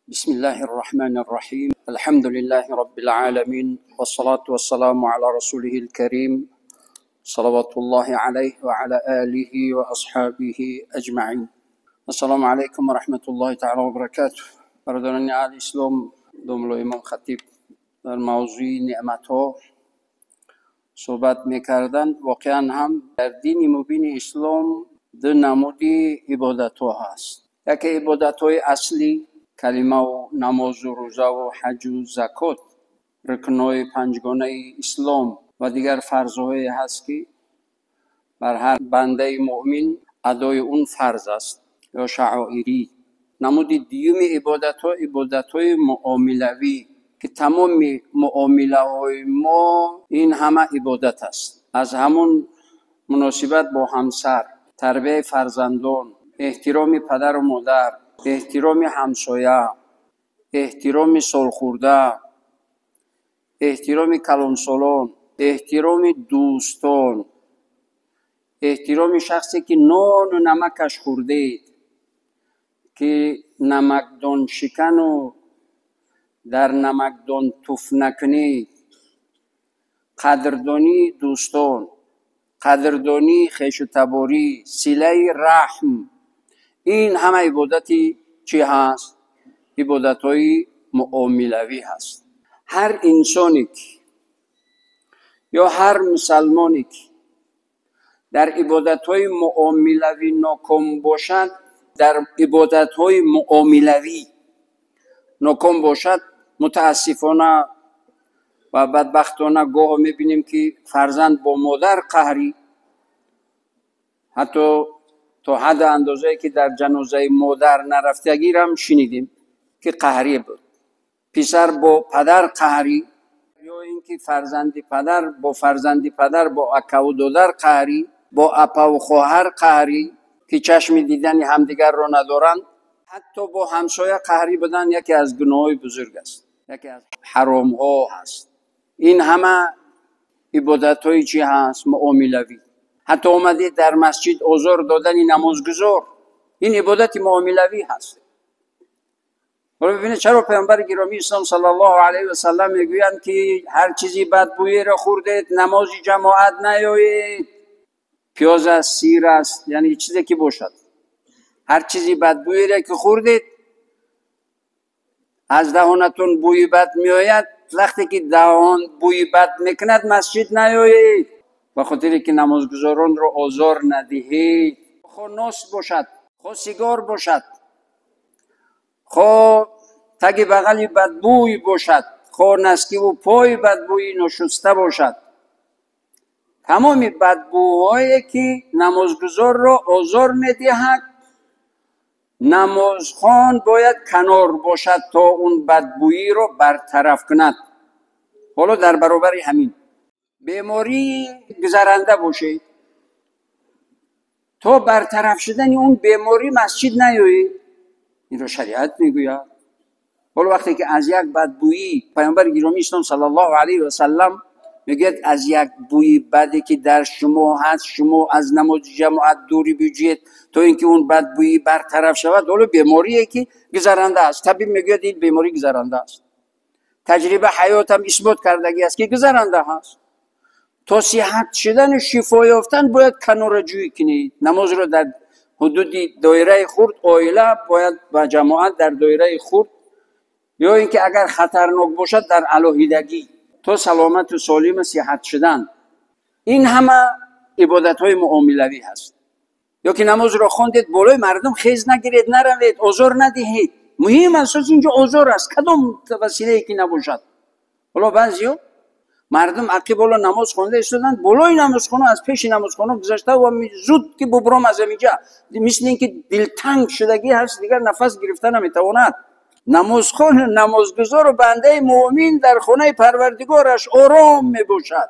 بسم الله الرحمن الرحيم. الحمد لله رب العالمين، والصلاة والسلام على رسوله الكريم صلوات الله عليه وعلى آله وأصحابه أجمعين. السلام عليكم ورحمة الله تعالى وبركاته. برادران الإسلام، دوملو امام خطیب در موضوع نعمت‌ها صحبت می‌کردند. واقعاً هم در دین مبین اسلام دو نمودی عبادت‌ها هست. یکی عبادت‌های اصلی، کلمه و نماز و روزه و حج و زکات، رکنهای پنجگانه اسلام، و دیگر فرض‌های هست که بر هر بنده مؤمن ادای اون فرض است یا شعائری. نمود دیوم عبادت‌های معاملوی که تمام معامله‌های ما این همه عبادت است. از همون مناسبت با همسر، تربیت فرزندان، احترام پدر و مادر، احترام همسایه، احترام سالخورده، احترام کلانسالان، احترام دوستان، احترام شخصی که نان و نمکش خورده، که نمکدان شکن و در نمکدان توف نکنید، قدردانی دوستان، قدردانی خویش و تباری، صله رحم، این همه عبادتی چی هست؟ عبادت‌های معاملوی هست. هر انسانی یا هر مسلمانی که در عبادت‌های معاملوی ناکام باشد، در عبادت‌های معاملوی ناکام باشد، متاسفانه و بدبختانه گاه می‌بینیم که فرزند با مادر قهری، حتی تا حد اندازه‌ای که در جنازه مادر نرفتگی هم شنیدیم که قهری بود. پسر با پدر قهری، یا اینکه فرزند پدر با فرزند پدر، با اکا و دادر قهری، با اپا و خواهر قهری که چشم دیدن همدیگر را ندارند. حتی با همسایه قهری بدن یکی از گناه‌های بزرگ است، یکی از حرام‌ها هست. این همه عبادت‌های چی هست؟ معاملوی. حتی اومده در مسجد آزار دادن نمازگزار، این عبادت معاملوی هست. ولی ببینید چرا پیامبر گرامی اسلام صلی الله علیه و سلم میگویند که هر چیزی بدبویی را خوردید نماز جماعت نیایید. پیاز است، سیر است، یعنی چیزی که باشد، هر چیزی بدبویی را که خوردید، از دهانتون بوی بد میآید، وقتی که دهان بوی بد میکند مسجد نیایید. و خاطر که نمازگزاران را آزار ندهید. خو نوس باشد، خو سیگار باشد، خو تگ بغلی بدبوی باشد، خو نسکی و پای بدبوی نشسته باشد، تمام بدبوهایی که نمازگزار را آزار میدهد، نمازخوان باید کنار باشد تا اون بدبویی را برطرف کند. حالا در برابر همین بیماری گذرنده باشه، تا برطرف شدن اون بیماری مسجد نیایی، این رو شریعت میگوید. حالا وقتی که از یک بدبویی، پیامبر گرامی اسلام صلی الله علیه و سلم میگه از یک بوی بدی که در شما هست، شما از نماز جماعت دوری بجید تا اینکه اون بدبویی برطرف شود. حالا بیماریه که گذرنده است. طبیب میگه این بیماری گذرنده است. تجربه حیات هم اثبات کردگی است که گذرنده است. تا صحت شدن شفا یافتن باید کنار جویی کنید. نماز رو در حدود دایره خرد، عائله باید با جماعت در دایره خرد، یا اینکه اگر خطرناک باشد در علاهیدگی، تا سلامت و سالم صحت شدن. این همه عبادت‌های معاملوی هست. یا که نماز را خواندید بالای مردم خیز نگیرید، نروید، آزار ندهید. مهم اساس اینجا آزار است، کدام وسیله‌ای که نباشد. حالا بعضی‌ها مردم عقب بالا نماز خونده ایستادن، بالای نمازخانه از پیش نمازخانه گذشته و زود که ببرام از اینجا، مثل اینکه دلتنگ شدگی هست، دیگر نفس گرفتن نمیتواند. نمازخوان، نمازگزار و بنده مؤمن در خانه پروردگارش آرام میباشد،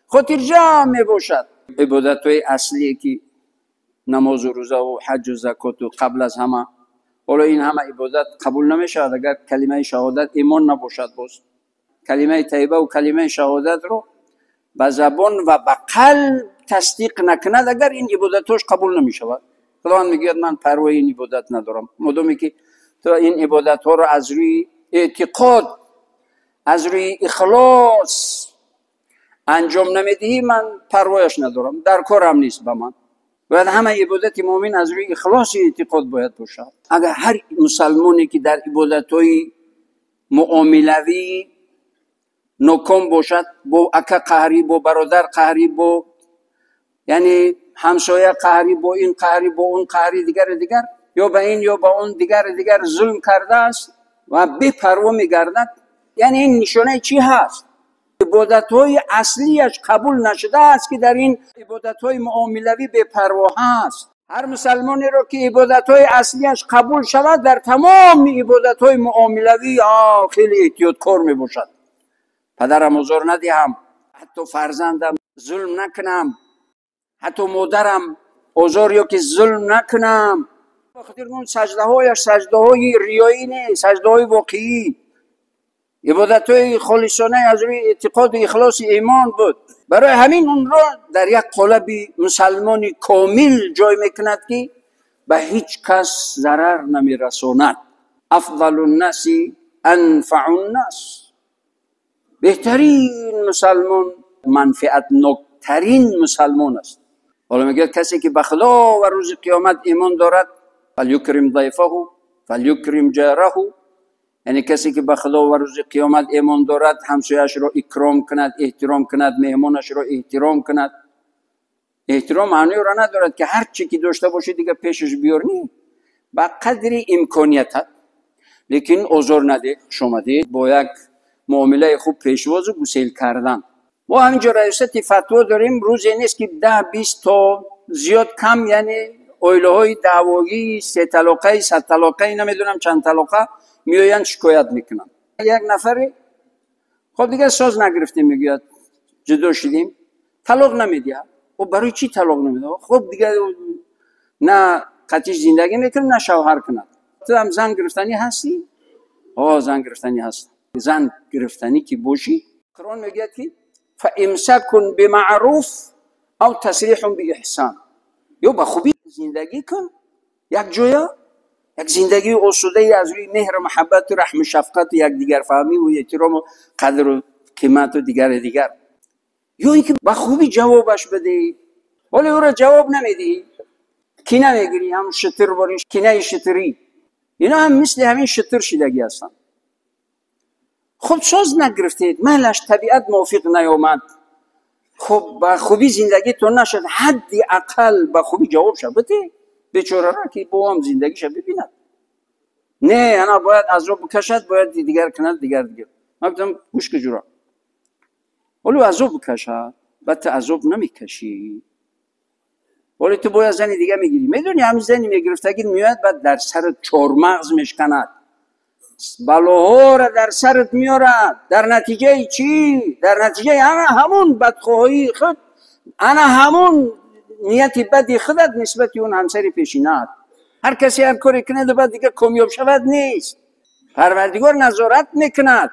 خاطر جمع میباشد. عبادت‌های اصلی که نماز و روزه و حج و زکات و قبل از همه، حالا این همه عبادت قبول نمیشود اگر کلمه شهادت ایمان نباشد. باز کلمه طیبه و کلمه شهادت رو به زبان و به قلب تصدیق نکند، اگر این عبادتش قبول نمیشود. خداوند میگه من پروای این عبادت ندارم، مادامی که تو این عبادت ها رو از روی اعتقاد، از روی اخلاص انجام نمیدی، من پروایش ندارم، در کارم نیست به من. باید همه عبادت مؤمن از روی اخلاص اعتقاد باید باشد. اگر هر مسلمانی که در عبادت‌های معاملوی ناکام باشد، با اکا قهری، با برادر قهری، با یعنی همسایه قهری، با این قهری، با اون قهری، دیگر یا به این یا به اون دیگر ظلم کرده است و بی پروا میگردد، یعنی این نشانه چی هست؟ عبادت‌های اصلیش قبول نشده است که در این عبادت‌های معاملوی بی پروا هست. هر مسلمانی رو که عبادت‌های اصلیش قبول شود، در تمام عبادت‌های معاملوی خیلی احتیاطکار میباشد. پدرم آزار ندهم، حتی فرزندم ظلم نکنم، حتی مادرم آزار یا که ظلم نکنم. بخاطر اون سجده‌هایش سجده‌های ریایی نیست، سجده‌های واقعی، عبادت‌های خالصانه از روی اعتقاد و اخلاص ایمان بود. برای همین اون را در یک قالب مسلمانی کامل جای میکند که به هیچ کس ضرر نمیرساند. افضل الناس انفع الناس، بهترین مسلمان منفعت ناکترین مسلمان است. حالا میگه کسی که به خدا و روز قیامت ایمان دارد، فلیکرم ضیفه فلیکرم جاره، یعنی کسی که به خدا و روز قیامت ایمان دارد همسایه‌اش را اکرام کند، احترام کند، مهمانش را احترام کند. احترام معنی را ندارد که هر چی که داشته باشی دیگه پیشش بیارنی، با قدری امکانیت، لیکن آزار نده، شماده با یک معامله خوب پیشواز و گسیل کردن. ما همینجا رئیست فتوا داریم، روزی نیست که 10-20 تا زیاد کم، یعنی اویله های دعوایی 3 طلاقه 100 طلاقه نمیدونم چند طلاقه میآیند شکایت میکنن. یک نفری خب دیگه ساز نگرفتیم، میگوید جدا شدیم، طلاق نمیدی. خب برای چی طلاق نمیده؟ خب دیگه نه قطعی زندگی میکنه نه شوهر کند. تو هم زن گرفتنی هستی؟ زن گرفتنی هست. زن گرفتنی که باشی، قرآن میگه که فامساک بمعروف او تسریح باحسان، یا با خوبی زندگی کن، یک جویا یک زندگی آسوده از روی مهر و محبت و رحم شفقت و یک دیگر فهمی و احترام و قدر و قیمت و دیگر، یا اینکه با خوبی جوابش بدی. ولی او را جواب نمیدی، کی نمیگیری، هم شتر باریش کی نه شتری، اینا هم مثل همین شتر شدگی هستن. خب ساز نگرفتید، مالش طبیعت موافق نیامد، خب با خوبی زندگی تو نشد، حدی اقل با خوبی جواب شد بده، بیچاره را که با هم زندگیش ببیند. نه انا باید عذاب بکشد، باید دیگر کند، دیگر من گفتم گوش که جورا، ولی عذاب بکشد، بعد تو عذاب نمیکشی، ولی تو باید زنی دیگه میگیری. میدونی همین زنی میگرفتگی میاد، بعد در سر چارمغز میشکند، بلاها را در سرت میارد. در نتیجه چی؟ در نتیجه همون بدخواهی خود، همون نیت بدی خودت نسبت اون همسر پیشینت. هر کسی هر کاری کند و بعد دیگه کامیاب شود نیست. پروردگار نظارت میکند،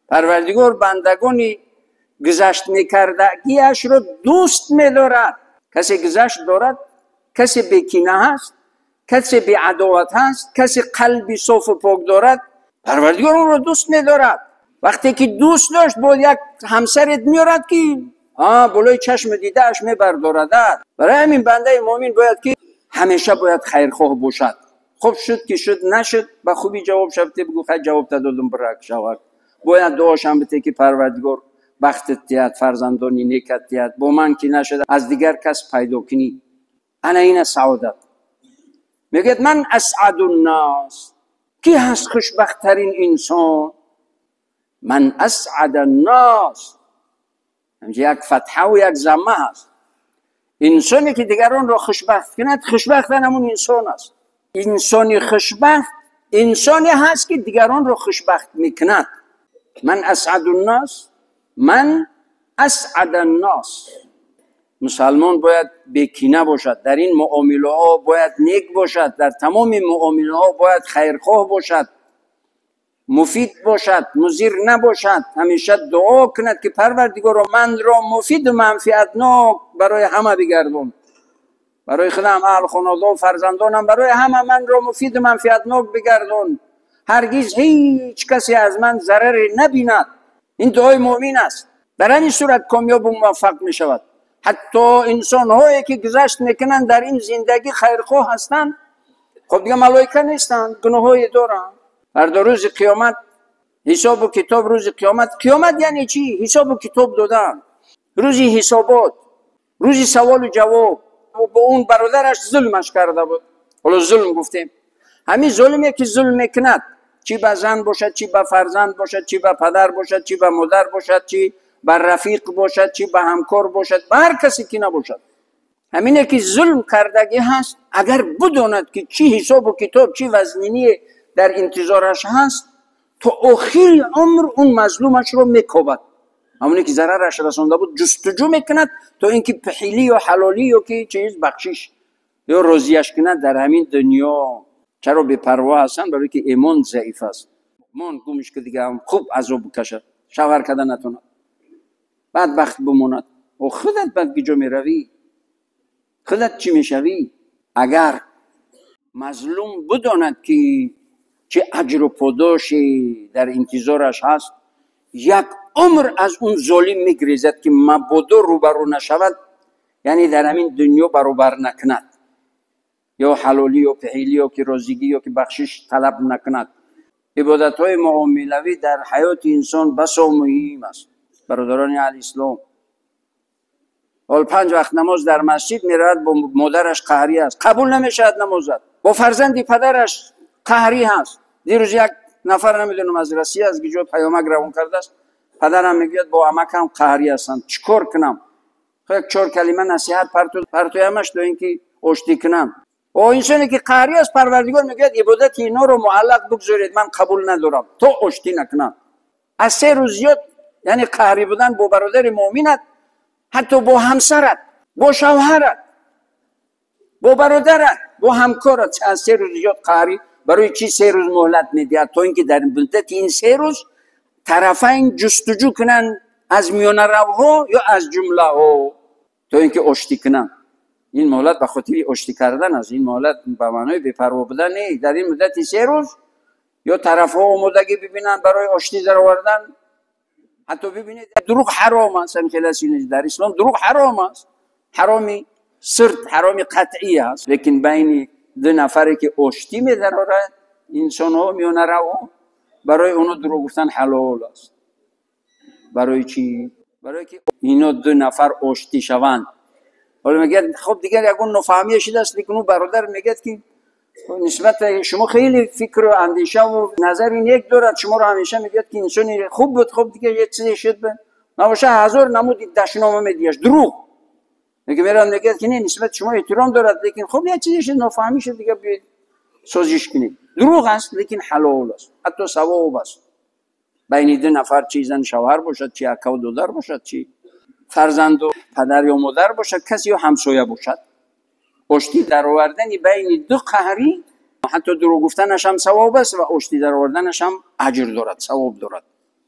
پروردگار بندگانی گذشت میکردگیش رو دوست میدارد. کسی گذشت دارد، کسی بیکینه هست، کسی بی عداوت هست، کسی قلبی صاف و پاک دارد، پروردگار اون رو دوست ندارد. وقتی که دوست داشت با یک همسرت میارد که بلای چشم دیدهش میبردارد. برای همین بنده مؤمن باید که همیشه باید خیرخواه باشد. خب شد که شد، نشد به خوبی جواب شبته بگو خیلی جواب دادم برک شود. باید دعاش هم بده که پروردگار بختت دیاد، فرزندانی نیکت دیاد، با من که نشد از دیگر کس پیدا کنی. انا این سعادت. میگه من اسعد الناس، کی هست خوشبختترین انسان؟ من اسعد الناس، یک فتحه و یک ضمه هست. انسانی که دیگران را خوشبخت کند، خوشبخت همون انسان است. انسانی خوشبخت انسانی هست که دیگران را خوشبخت میکند. من اسعد الناس، من اسعد الناس. مسلمان باید بیکینه باشد، در این معامله ها باید نیک باشد، در تمام معامله ها باید خیرخواه باشد، مفید باشد، مضر نباشد. همیشه دعا کند که پروردگار من را مفید و منفعتناک برای همه بگردون. برای خودم، اهل خانواده و فرزندانم، برای همه من را مفید و منفعتناک بگردان. هرگز هیچ کسی از من ضرری نبیند. این دعای مؤمن است. در این صورت کامیاب و موفق می شود. حتی انسان هایی که گذشت میکنن در این زندگی خیرخواه هستند، خب دیگه ملائکه نیستند، گناه های دارن. هر دو روز قیامت حساب و کتاب، روز قیامت یعنی چی؟ حساب و کتاب دادن، روزی حسابات، روزی سوال و جواب. و به اون برادرش ظلمش کرده بود. حالا ظلم گفتیم، همین ظلمی که ظلم میکند، چی به زن باشد، چی به فرزند باشد، چی به پدر باشد، چی به مادر باشد، چی به رفیق باشد، چی به همکار باشد، به هر کسی که نباشد، همینه که ظلم کردگی هست. اگر بداند که چی حساب و کتاب، چی وزنینی در انتظارش هست، تا آخر عمر اون مظلومش رو میکوبد. همونی که ضررش رسانده بود جستجو میکند تا اینکه پحیلی یا حلالی یا که چیز بخشش یا راضیش کند در همین دنیا. چرا بی‌پروا هستن؟ برای که ایمان ضعیف است. ایمان گمش که دیگه هم خوب عذاب بکشد، شوهر کردن نتوند، بدبخت بماند. و خودت بعد گیجا میروی، خودت چی میشوی؟ اگر مظلوم بداند که چه اجر و پاداشی در انتظارش هست، یک عمر از اون ظالم میگریزد که مبادا روبرو نشود، یعنی در همین دنیا برابر نکند، یا حلالی یا پحیلی یا که رازیگی یا که بخشش طلب نکند. عبادت های معاملوی در حیات انسان بسا مهم است. برادران الاسلام، حال 5 وقت نماز در مسجد میرود، با مادرش قهری است، قبول نمیشد نمازد. با فرزندی پدرش قهری هست. دیروز یک نفر نمیدونم از روسیه از گیجو پیامک روان کرده است، پدرم میگوید با عمکم قهری هستند، چیکار کنم؟ خب 4 کلمه نصیحت پرتویمش تا اینکه آشتی کنم. و انسانی که قهری است، پروردگار میگوید عبادت اینا رو معلق بگذارید، من قبول ندارم تو آشتی نکنم. از 3 روز زیاد، یعنی قهری بودن با برادر مؤمنت، حتی با همسرت، با شوهرت، با برادرت، با همکارت، از 3 روز زیاد قهری. برای چی 3 روز مهلت میدید؟ تا اینکه در مدت این 3 روز طرفین جستجو کنن از میان روها یا از جمله ها، تا اینکه آشتی کنن. این مهلت به خاطر آشتی کردن است. این مهلت به معنای بی‌پروا بودن نیست. در این مدت 3 روز یا طرفها آمادگی ببینن برای آشتی در آوردن. حتی ببینید دروغ حرام است. در اسلام دروغ حرام است، حرامی سرد، حرامی قطعی است. لیکن بین 2 نفری که آشتی می درآورد، انسان ها میان رو، برای اونو دروغ گفتن حلال است. برای چی؟ برای که اینا 2 نفر آشتی شوند. حالا میگه خب دیگر یکون نفهمی شده است، لیکن اون برادر میگه که نسبت شما خیلی فکر و اندیشه و نظر این یک دارد، شما رو همیشه میگه که انسانی خوب بود، خب دیگه یه چیزی شد به نباشه 1000 نمود دشنامه میدیش. دروغ میگه، میرن میگه که نه نسبت شما احترام دارد، لیکن خب یه چیزی شد نفهمی شد دیگه بیاید سازش کنید. دروغ است لیکن حلال است، حتی ثواب است. بین 2 نفر، چی زن شوهر باشد، چی اکا و دختر باشد، چی فرزند و پدر یا مادر باشد، کسی یا همسایه باشد، آشتی در آوردن بین 2 قهری، حتی دروغ گفتنش هم ثواب است و آشتی در آوردنش هم اجر دارد، ثواب دارد.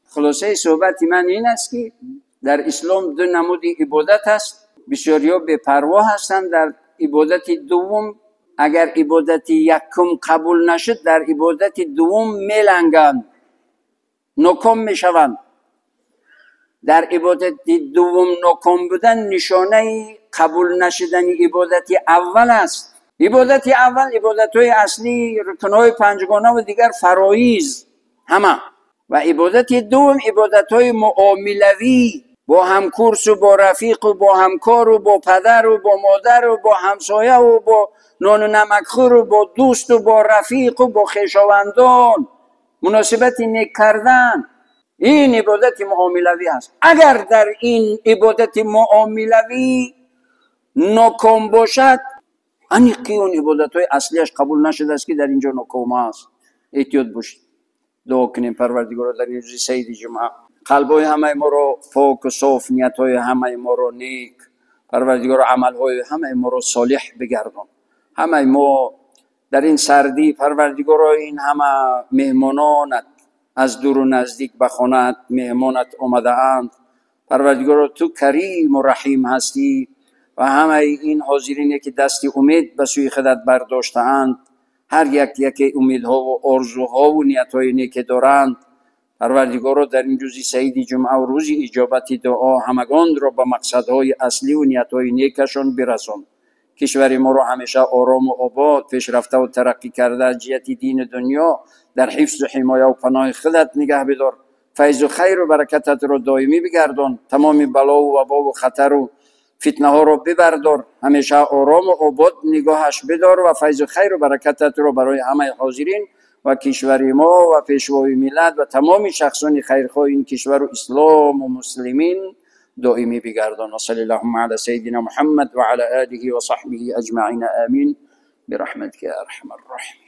خلاصه صحبت من این است که در اسلام 2 نمود عبادت است. بسیاریا بی‌پروا هستند در عبادت دوم. اگر عبادت یکم قبول نشد، در عبادت دوم میلنگند، ناکام میشوند. در عبادت دوم ناکام بودن نشانه قبول نشدن عبادت اول است. عبادت اول، عبادت‌های اصلی، رکن‌های 5گانه و دیگر فرایض همه. و عبادت دوم، عبادت‌های معاملوی، با همکورس و با رفیق و با همکار و با پدر و با مادر و با همسایه و با نان و نمکخور و با دوست و با رفیق و با خویشاوندان مناسبت نیک کردن. این عبادت معاملوی است. اگر در این عبادت معاملوی ناکام باشد، انیقی اون عبادت های اصلیش قبول نشده است که در اینجا ناکام است. احتیاط باشید. دعا کنیم پروردگار در این روز سید جمعه قلبای همه ما رو پاک و صاف، نیت‌های همه ما رو نیک، پروردگار عمل‌های همه ما رو صالح بگردان. همه ما در این سردی پروردگار این همه مهمانانت از دور و نزدیک به خانه‌ات مهمانت آمده اند. پروردگار تو کریم و رحیم هستی. و همه این حاضرینی که دستی امید به سوی خودت برداشته‌اند، هر یک امیدها و آرزوها و نیت‌های نیک دارند، پروردگار در این روزی سعید جمعه و روزی اجابت دعا همگان را به مقصدهای اصلی و نیت‌های نیکشان برسان. کشور ما را همیشه آرام و آباد، پیشرفته و ترقی کرده از جهت دین دنیا در حفظ و حمایه و پناه خودت نگه بدار. فیض و خیر و برکتت را دائمی بگردان. تمام بلا و وبا و خطر و فتنه ها را ببردار. همیشه آرام و آباد نگاهش بدار و فیض و خیر و برکتت را برای همه حاضرین و کشور ما و پیشوای ملت و تمام شخصان خیرخواه این کشور و اسلام و مسلمین دائمی بگردان. و صلی اللهم علی سیدنا محمد و علی آله و صحبه اجمعین. آمین برحمتك یا ارحم الراحمین.